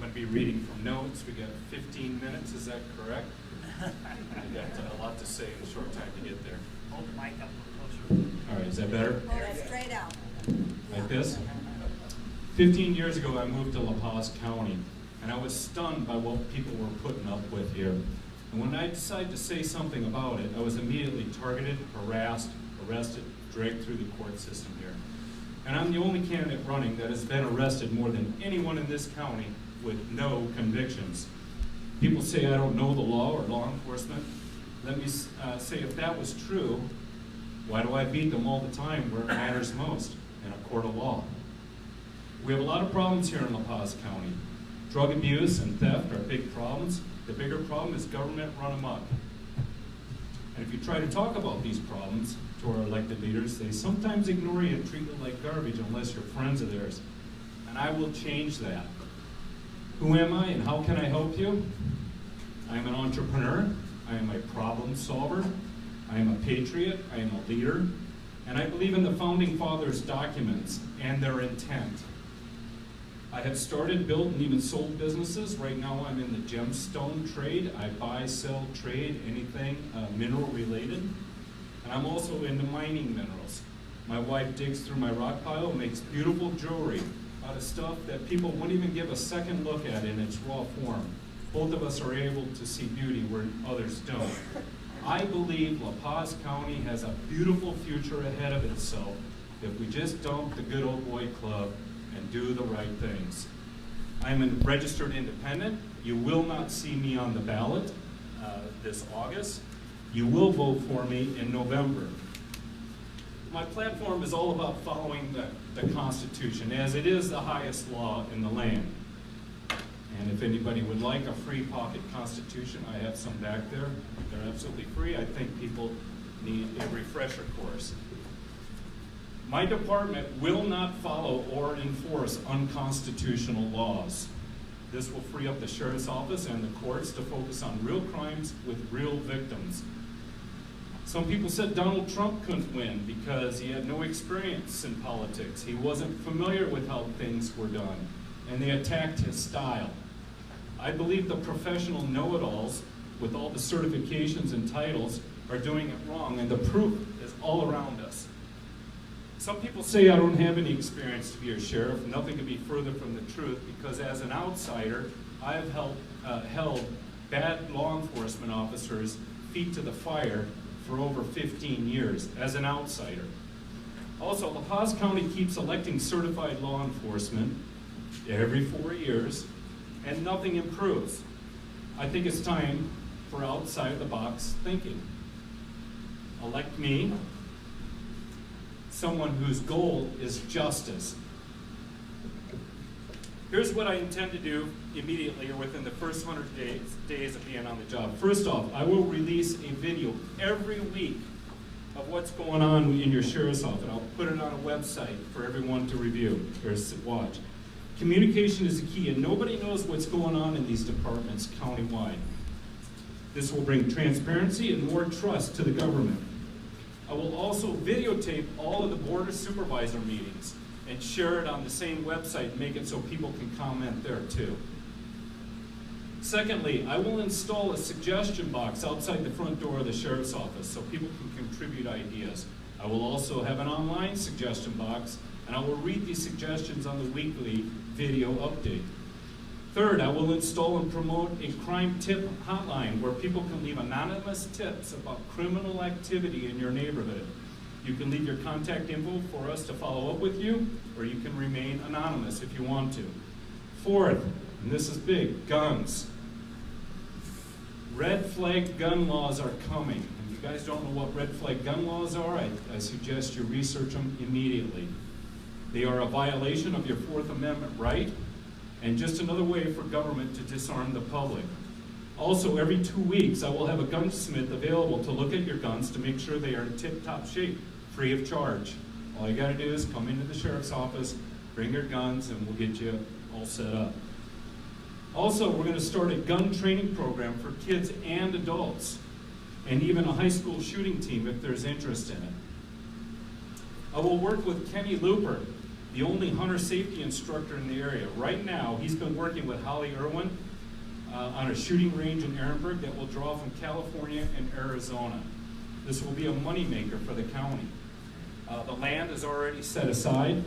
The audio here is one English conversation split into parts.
going to be reading from notes. We got 15 minutes, is that correct? I got a lot to say in a short time to get there. Hold the mic up a little closer. All right, is that better? Hold it straight out. Like this? 15 years ago, I moved to La Paz County, and I was stunned by what people were putting up with here. And when I decided to say something about it, I was immediately targeted, harassed, arrested, dragged through the court system here. And I'm the only candidate running that has been arrested more than anyone in this county with no convictions. People say I don't know the law or law enforcement. Let me say, if that was true, why do I beat them all the time where it matters most, in a court of law? We have a lot of problems here in La Paz County. Drug abuse and theft are big problems. The bigger problem is government run amok. And if you try to talk about these problems to our elected leaders, they sometimes ignore you and treat you like garbage unless you're friends of theirs. And I will change that. Who am I and how can I help you? I am an entrepreneur. I am a problem solver. I am a patriot. I am a leader. And I believe in the Founding Fathers' documents and their intent. I have started, built, and even sold businesses. Right now I'm in the gemstone trade. I buy, sell, trade, anything mineral related. And I'm also into mining minerals. My wife digs through my rock pile and makes beautiful jewelry out of stuff that people wouldn't even give a second look at in its raw form. Both of us are able to see beauty where others don't. I believe La Paz County has a beautiful future ahead of itself if we just dump the good old boy club and do the right things. I'm a registered independent. You will not see me on the ballot this August. You will vote for me in November. My platform is all about following the Constitution, as it is the highest law in the land. And if anybody would like a free pocket Constitution, I have some back there. They're absolutely free. I think people need a refresher course. My department will not follow or enforce unconstitutional laws. This will free up the sheriff's office and the courts to focus on real crimes with real victims. Some people said Donald Trump couldn't win because he had no experience in politics. He wasn't familiar with how things were done, and they attacked his style. I believe the professional know-it-alls with all the certifications and titles are doing it wrong, and the proof is all around us. Some people say I don't have any experience to be a sheriff. Nothing could be further from the truth, because as an outsider, I have held bad law enforcement officers' feet to the fire for over 15 years as an outsider. Also, La Paz County keeps electing certified law enforcement every 4 years, and nothing improves. I think it's time for outside-the-box thinking. Elect me, someone whose goal is justice. Here's what I intend to do immediately or within the first 100 days of being on the job. First off, I will release a video every week of what's going on in your sheriff's office. I'll put it on a website for everyone to review or watch. Communication is the key, and nobody knows what's going on in these departments countywide. This will bring transparency and more trust to the government. I will also videotape all of the Board of Supervisor meetings and share it on the same website and make it so people can comment there too. Secondly, I will install a suggestion box outside the front door of the sheriff's office so people can contribute ideas. I will also have an online suggestion box, and I will read these suggestions on the weekly video update. Third, I will install and promote a crime tip hotline where people can leave anonymous tips about criminal activity in your neighborhood. You can leave your contact info for us to follow up with you, or you can remain anonymous if you want to. Fourth, and this is big, guns. Red flag gun laws are coming. If you guys don't know what red flag gun laws are, I suggest you research them immediately. They are a violation of your Fourth Amendment right, and just another way for government to disarm the public. Also, every 2 weeks, I will have a gunsmith available to look at your guns to make sure they are in tip-top shape, free of charge. All you gotta do is come into the sheriff's office, bring your guns, and we'll get you all set up. Also, we're gonna start a gun training program for kids and adults, and even a high school shooting team if there's interest in it. I will work with Kenny Looper the only hunter safety instructor in the area. Right now, he's been working with Holly Irwin on a shooting range in Ehrenberg that will draw from California and Arizona. This will be a moneymaker for the county. The land is already set aside.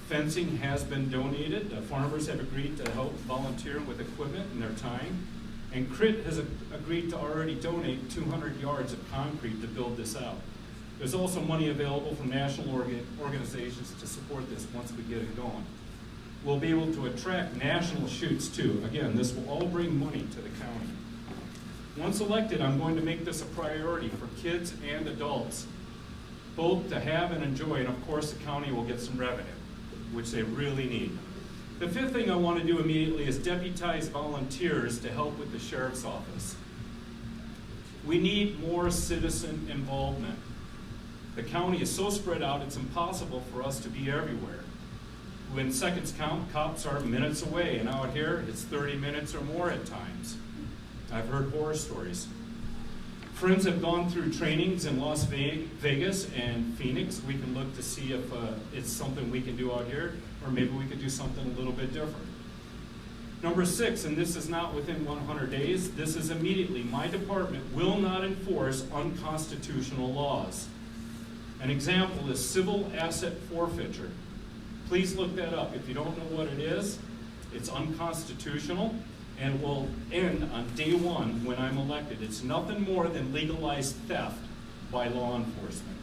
Fencing has been donated. The farmers have agreed to help volunteer with equipment and their time. And CRIT has agreed to already donate 200 yards of concrete to build this out. There's also money available from national organizations to support this once we get it going. We'll be able to attract national shoots too. Again, this will all bring money to the county. Once elected, I'm going to make this a priority for kids and adults, both to have and enjoy, and of course the county will get some revenue, which they really need. The fifth thing I want to do immediately is deputize volunteers to help with the sheriff's office. We need more citizen involvement. The county is so spread out, it's impossible for us to be everywhere. When seconds count, cops are minutes away, and out here, it's 30 minutes or more at times. I've heard horror stories. Friends have gone through trainings in Las Vegas and Phoenix. We can look to see if it's something we can do out here, or maybe we could do something a little bit different. Number 6, and this is not within 100 days, this is immediately, my department will not enforce unconstitutional laws. An example is civil asset forfeiture. Please look that up. If you don't know what it is, it's unconstitutional and will end on day 1 when I'm elected. It's nothing more than legalized theft by law enforcement.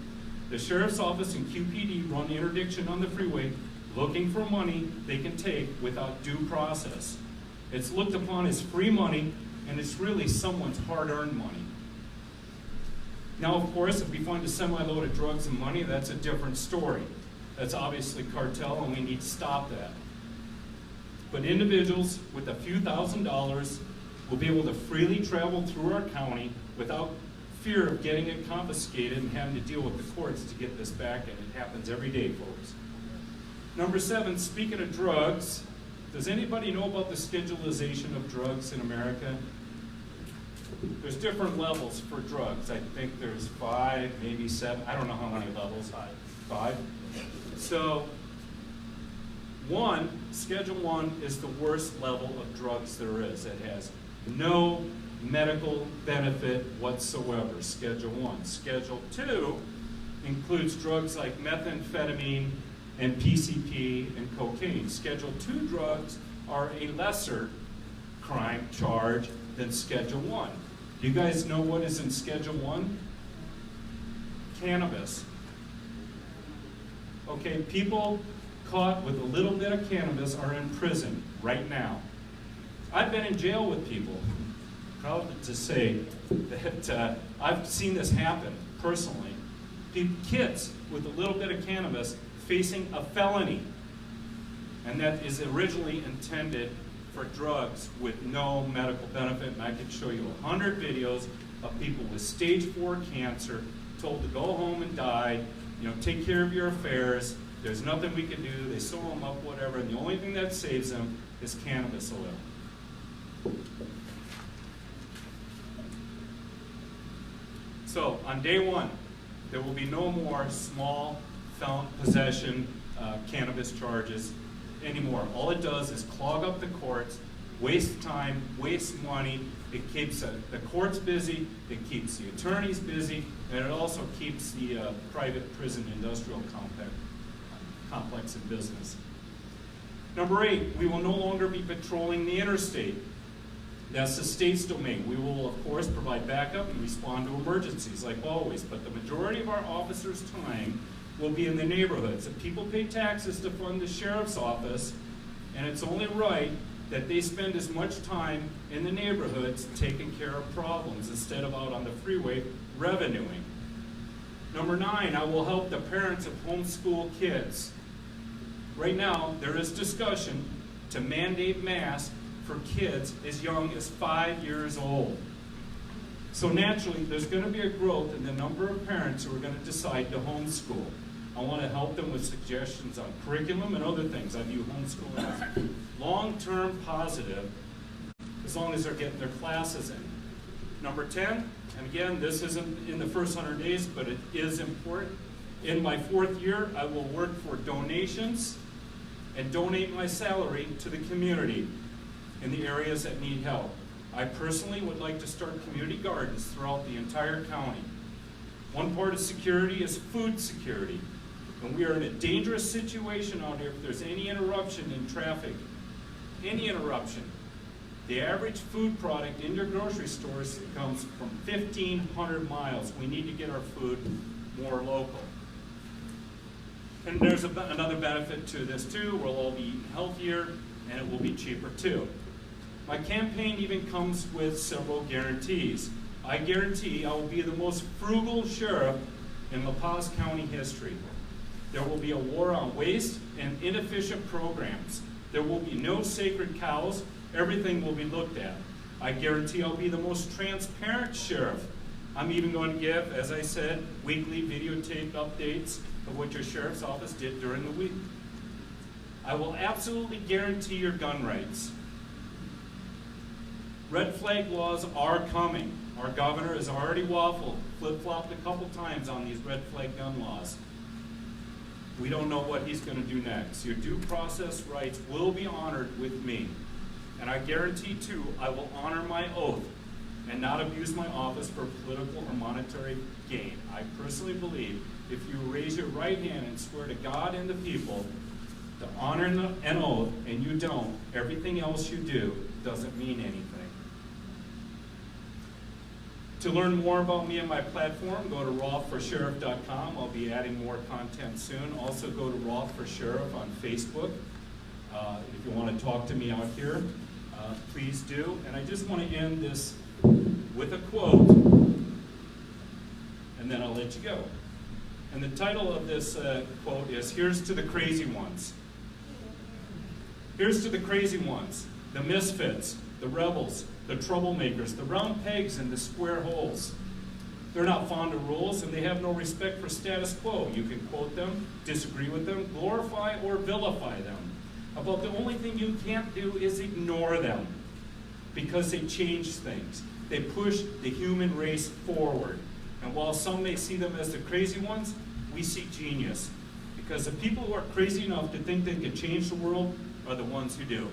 The sheriff's office and QPD run interdiction on the freeway looking for money they can take without due process. It's looked upon as free money, and it's really someone's hard-earned money. Now, of course, if we find a semi-load of drugs and money, that's a different story. That's obviously cartel, and we need to stop that. But individuals with a few $1,000s will be able to freely travel through our county without fear of getting it confiscated and having to deal with the courts to get this back, and it happens every day, folks. Number 7, speaking of drugs, does anybody know about the schedulization of drugs in America? There's different levels for drugs. I think there's 5, maybe 7. I don't know how many levels. 5. So, Schedule 1 is the worst level of drugs there is. It has no medical benefit whatsoever, Schedule 1. Schedule 2 includes drugs like methamphetamine and PCP and cocaine. Schedule 2 drugs are a lesser crime charge than Schedule 1. Do you guys know what is in Schedule 1? Cannabis. Okay, people caught with a little bit of cannabis are in prison right now. I've been in jail with people. Proud to say that I've seen this happen personally. Kids with a little bit of cannabis facing a felony, and that is originally intended for drugs with no medical benefit. And I could show you 100 videos of people with stage 4 cancer told to go home and die, take care of your affairs. There's nothing we can do. They sew them up, whatever, and the only thing that saves them is cannabis oil. So, on day 1, there will be no more small possession cannabis charges anymore. All it does is clog up the courts, waste time, waste money. It keeps the courts busy, it keeps the attorneys busy, and it also keeps the private prison industrial complex in business. Number 8, we will no longer be patrolling the interstate. That's the state's domain. We will, of course, provide backup and respond to emergencies like always, but the majority of our officers' time will be in the neighborhoods. If people pay taxes to fund the sheriff's office, and it's only right that they spend as much time in the neighborhoods taking care of problems instead of out on the freeway revenuing. Number 9, I will help the parents of homeschool kids. Right now, there is discussion to mandate masks for kids as young as 5 years old. So naturally, there's going to be a growth in the number of parents who are going to decide to homeschool. I want to help them with suggestions on curriculum and other things. I view homeschooling as long-term positive as long as they're getting their classes in. Number 10, and again, this isn't in the first 100 days, but it is important. In my 4th year, I will work for donations and donate my salary to the community in the areas that need help. I personally would like to start community gardens throughout the entire county. One part of security is food security. And we are in a dangerous situation out here if there's any interruption in traffic, any interruption. The average food product in your grocery stores comes from 1,500 miles. We need to get our food more local. And there's another benefit to this too. We'll all be eating healthier and it will be cheaper too. My campaign even comes with several guarantees. I guarantee I will be the most frugal sheriff in La Paz County history. There will be a war on waste and inefficient programs. There will be no sacred cows. Everything will be looked at. I guarantee I'll be the most transparent sheriff. I'm even going to give, as I said, weekly videotaped updates of what your sheriff's office did during the week. I will absolutely guarantee your gun rights. Red flag laws are coming. Our governor has already waffled, flip-flopped a couple times on these red flag gun laws. We don't know what he's going to do next. Your due process rights will be honored with me. And I guarantee, too, I will honor my oath and not abuse my office for political or monetary gain. I personally believe if you raise your right hand and swear to God and the people to honor an oath, and you don't, everything else you do doesn't mean anything. To learn more about me and my platform, go to rothforsheriff.com. I'll be adding more content soon. Also go to Roth for Sheriff on Facebook. If you want to talk to me out here, please do. And I just want to end this with a quote, and then I'll let you go. And the title of this quote is, "Here's to the crazy ones." Here's to the crazy ones, the misfits, the rebels, the troublemakers, the round pegs and the square holes. They're not fond of rules and they have no respect for status quo. You can quote them, disagree with them, glorify or vilify them. About the only thing you can't do is ignore them, because they change things. They push the human race forward. And while some may see them as the crazy ones, we see genius. Because the people who are crazy enough to think they can change the world are the ones who do.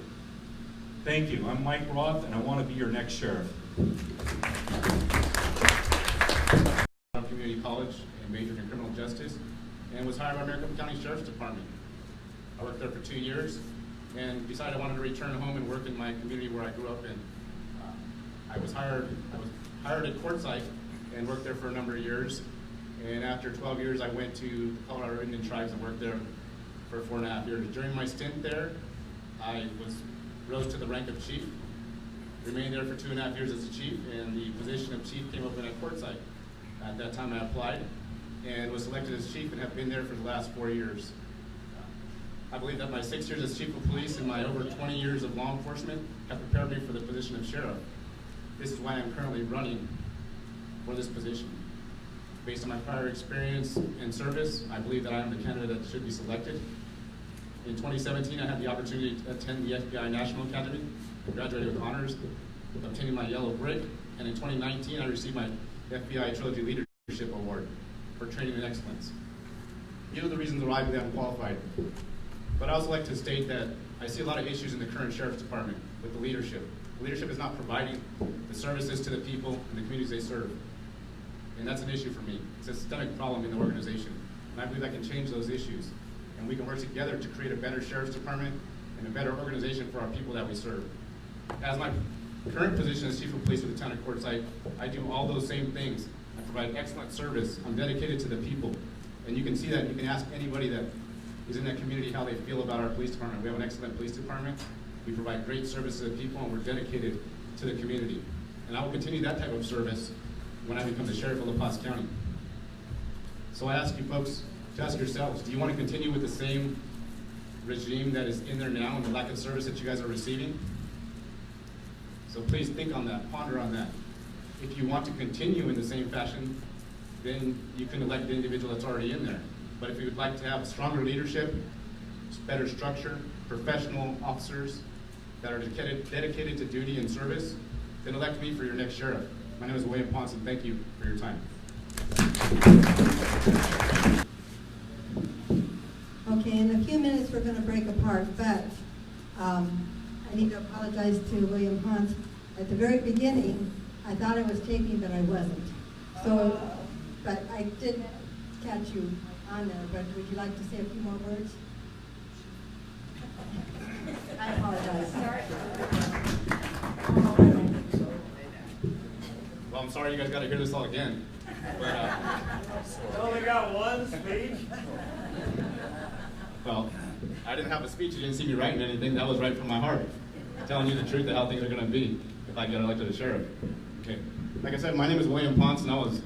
Thank you. I'm Mike Roth, and I want to be your next sheriff. From community college and majored in criminal justice, and was hired by Maricopa County Sheriff's Department. I worked there for 2 years, and decided I wanted to return home and work in my community where I grew up in. I was hired at Quartzsite and worked there for a number of years. And after 12 years, I went to the Colorado Indian Tribes and worked there for 4.5 years. During my stint there, I rose to the rank of chief, remained there for 2.5 years as a chief, and the position of chief came open at Quartzsite. At that time, I applied and was selected as chief and have been there for the last 4 years. I believe that my 6 years as chief of police and my over 20 years of law enforcement have prepared me for the position of sheriff. This is why I'm currently running for this position. Based on my prior experience and service, I believe that I am the candidate that should be selected. In 2017, I had the opportunity to attend the FBI National Academy. I graduated with honors, obtaining my yellow brick, and in 2019, I received my FBI Trilogy Leadership Award for training and excellence. These are the reasons why I believe I'm qualified. But I also like to state that I see a lot of issues in the current Sheriff's Department with the leadership. The leadership is not providing the services to the people and the communities they serve. And that's an issue for me. It's a systemic problem in the organization. And I believe I can change those issues. And we can work together to create a better Sheriff's Department and a better organization for our people that we serve. As my current position as Chief of Police with the town of Quartzsite, I do all those same things. I provide excellent service. I'm dedicated to the people. And you can see that. You can ask anybody that is in that community how they feel about our police department. We have an excellent police department. We provide great service to the people, and we're dedicated to the community. And I will continue that type of service when I become the Sheriff of La Paz County. So I ask you folks to ask yourselves, do you want to continue with the same regime that is in there now and the lack of service that you guys are receiving? So please think on that, ponder on that. If you want to continue in the same fashion, then you can elect the individual that's already in there. But if you would like to have stronger leadership, better structure, professional officers that are dedicated to duty and service, then elect me for your next sheriff. My name is Ponce, and thank you for your time. Okay, in a few minutes we're going to break apart, but I need to apologize to William Ponce. At the very beginning, I thought I was taping, but I wasn't. So, but I did catch you on there, but would you like to say a few more words? I apologize. Well, I'm sorry you guys got to hear this all again. But, You only got one speech? well, I didn't have a speech. You didn't see me writing anything. That was right from my heart. Telling you the truth of how things are going to be if I get elected as sheriff. Okay. Like I said, my name is William Ponce, and I was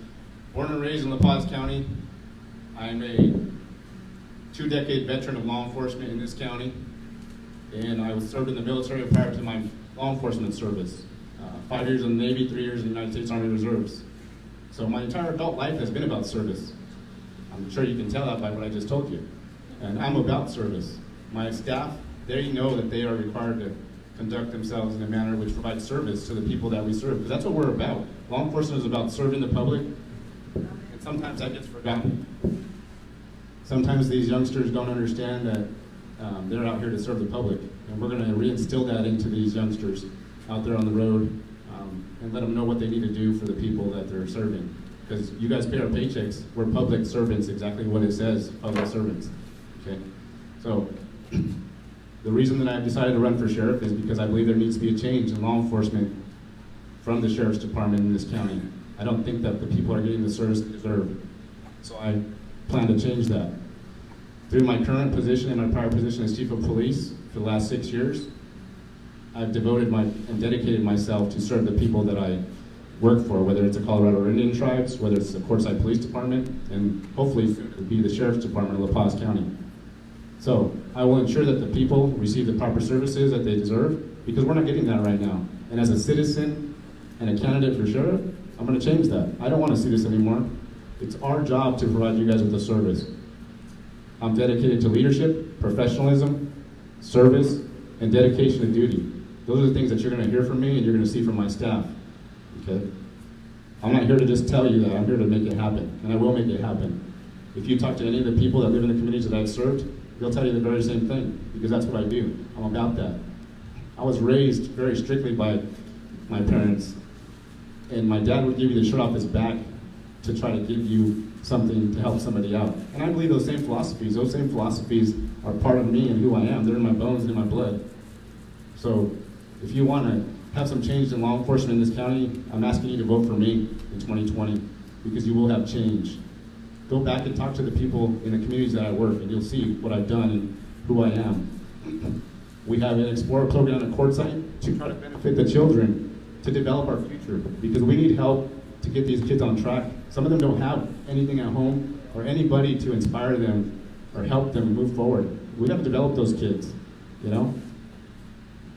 born and raised in La Paz County. I'm a 2-decade veteran of law enforcement in this county, and I was served in the military prior to my law enforcement service. 5 years in the Navy, 3 years in the United States Army Reserves. So my entire adult life has been about service. I'm sure you can tell that by what I just told you. And I'm about service. My staff, they know that they are required to conduct themselves in a manner which provides service to the people that we serve, because that's what we're about. Law enforcement is about serving the public, and sometimes that gets forgotten. Sometimes these youngsters don't understand that they're out here to serve the public, and we're going to reinstill that into these youngsters out there on the road, and let them know what they need to do for the people that they're serving. Because you guys pay our paychecks, we're public servants, exactly what it says, public servants. Okay, so the reason that I've decided to run for sheriff is because I believe there needs to be a change in law enforcement from the sheriff's department in this county. I don't think that the people are getting the service they deserve. So I plan to change that. Through my current position and my prior position as chief of police for the last 6 years, I've devoted and dedicated myself to serve the people that I work for, whether it's the Colorado Indian tribes, whether it's the Quartzsite Police Department, and hopefully it will be the Sheriff's Department of La Paz County. So I will ensure that the people receive the proper services that they deserve, because we're not getting that right now. And as a citizen and a candidate for sheriff, I'm going to change that. I don't want to see this anymore. It's our job to provide you guys with a service. I'm dedicated to leadership, professionalism, service, and dedication to duty. Those are the things that you're going to hear from me and you're going to see from my staff. Okay? I'm not here to just tell you that. I'm here to make it happen, and I will make it happen. If you talk to any of the people that live in the communities that I've served, they'll tell you the very same thing, because that's what I do. I'm about that. I was raised very strictly by my parents, and my dad would give you the shirt off his back to try to give you something to help somebody out. And I believe those same philosophies are part of me and who I am. They're in my bones and in my blood. So if you want to have some change in law enforcement in this county, I'm asking you to vote for me in 2020, because you will have change. Go back and talk to the people in the communities that I work, and you'll see what I've done and who I am. We have an Explorer program at Quartzsite to try to benefit the children, to develop our future, because we need help to get these kids on track. Some of them don't have anything at home or anybody to inspire them or help them move forward. We have to develop those kids, you know?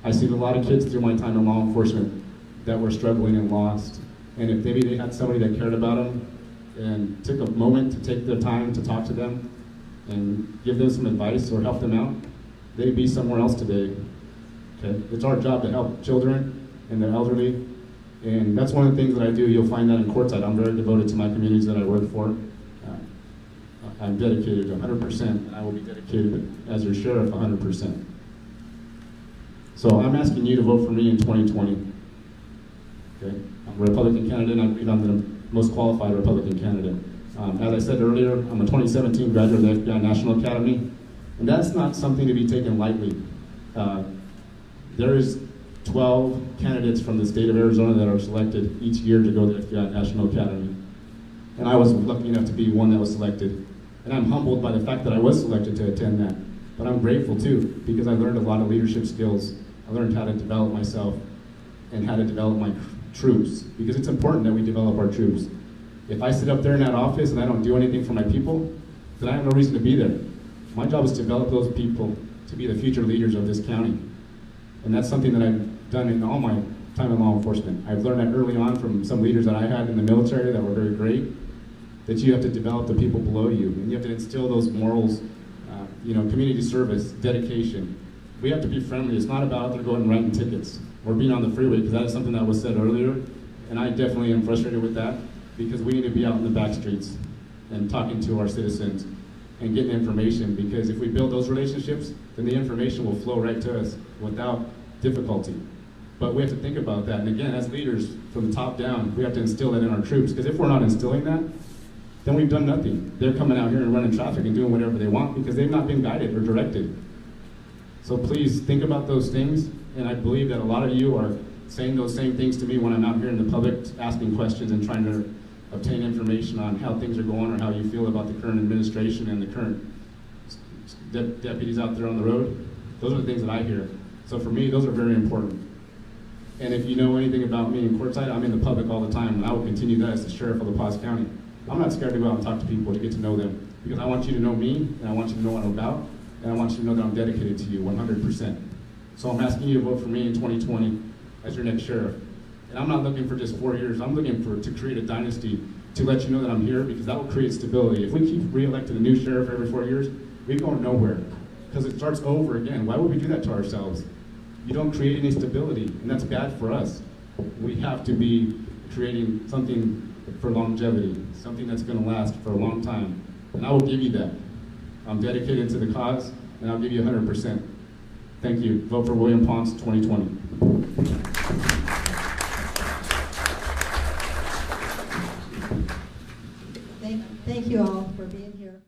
I see a lot of kids through my time in law enforcement that were struggling and lost. And if maybe they had somebody that cared about them and took a moment to take their time to talk to them and give them some advice or help them out, they'd be somewhere else today. Okay? It's our job to help children and the elderly. And that's one of the things that I do. You'll find that in Quartzsite. I'm very devoted to my communities that I work for. I'm dedicated 100%, and I will be dedicated as your sheriff 100%. So I'm asking you to vote for me in 2020. Okay? I'm a Republican candidate, and I believe I'm the most qualified Republican candidate. As I said earlier, I'm a 2017 graduate of the FBI National Academy, and that's not something to be taken lightly. There is 12 candidates from the state of Arizona that are selected each year to go to the FBI National Academy. And I was lucky enough to be one that was selected. And I'm humbled by the fact that I was selected to attend that. But I'm grateful too, because I learned a lot of leadership skills. I learned how to develop myself and how to develop my troops, because it's important that we develop our troops. If I sit up there in that office and I don't do anything for my people, then I have no reason to be there. My job is to develop those people to be the future leaders of this county. And that's something that I've done in all my time in law enforcement. I've learned that early on from some leaders that I had in the military that were very great, that you have to develop the people below you, and you have to instill those morals, community service, dedication. We have to be friendly. It's not about they're going and writing tickets or being on the freeway, because that is something that was said earlier, and I definitely am frustrated with that, because we need to be out in the back streets and talking to our citizens and getting information, because if we build those relationships, then the information will flow right to us without difficulty. But we have to think about that, and again, as leaders, from the top down, we have to instill that in our troops, because if we're not instilling that, then we've done nothing. They're coming out here and running traffic and doing whatever they want because they've not been guided or directed. So please think about those things, and I believe that a lot of you are saying those same things to me when I'm out here in the public asking questions and trying to obtain information on how things are going or how you feel about the current administration and the current deputies out there on the road. Those are the things that I hear. So for me, those are very important. And if you know anything about me in courtside, I'm in the public all the time, and I will continue that as the sheriff of La Paz County. I'm not scared to go out and talk to people to get to know them, because I want you to know me, and I want you to know what I'm about, and I want you to know that I'm dedicated to you 100%. So I'm asking you to vote for me in 2020 as your next sheriff. And I'm not looking for just 4 years. I'm looking to create a dynasty to let you know that I'm here, because that will create stability. If we keep re-electing a new sheriff every 4 years, we go nowhere, because it starts over again. Why would we do that to ourselves? You don't create any stability, and that's bad for us. We have to be creating something for longevity, something that's going to last for a long time. And I will give you that. I'm dedicated to the cause, and I'll give you 100%. Thank you. Vote for William Ponce 2020. Thank you all for being here.